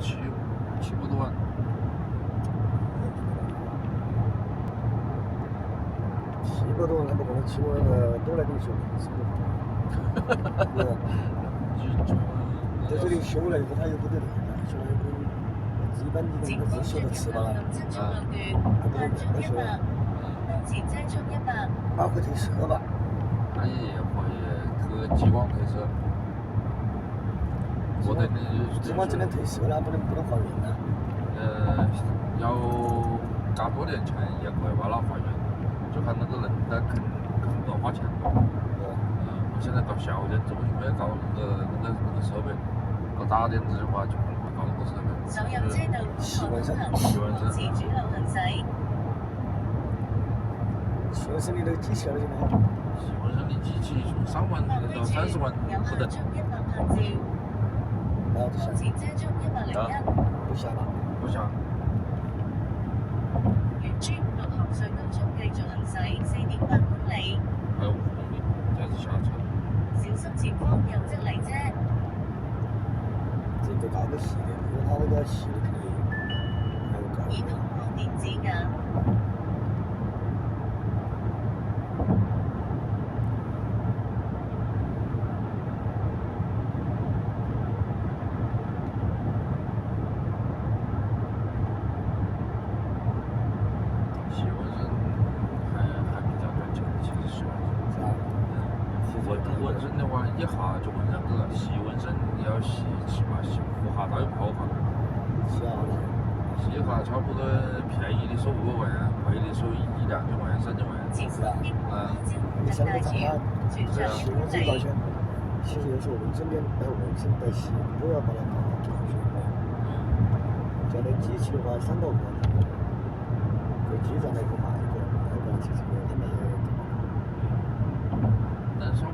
700多万。700多万还不够，700万都来给你修，是不是？在这里修了以后，他又不得修了又不得，一般你可能是修的翅膀了，还不得不修了。包括褪色吧？那也可以去激光褪色。我等你。激光只能褪色了，不能还原了。要加多点钱也可以把它还原，就看那个人的肯不肯花钱。我现在搞小点子，我准备搞那个设备，搞大点子的话就可能会搞那个设备。细纹身。细纹身的那个机器了，现在。细纹身的机器从3万到30万不等。然后就下。不下了。不下。还有5公里，再次下车。这个高个细的，因为它那个细的可以，还有高的。细纹身还比较赚钱，其实细纹身。是吧？纹身的话，一下就纹2个，细纹身你要细，起码细5下到1泡哈。细下了。细下差不多便宜的收5万，贵的收1、2千万、3千万。是啊。你想个账啊？细纹身多少钱？其实有时候纹身带细，都要把它搞上去。像那机器的话，3到5万，可以机上来一个卖一个，其实他们也。但稍微。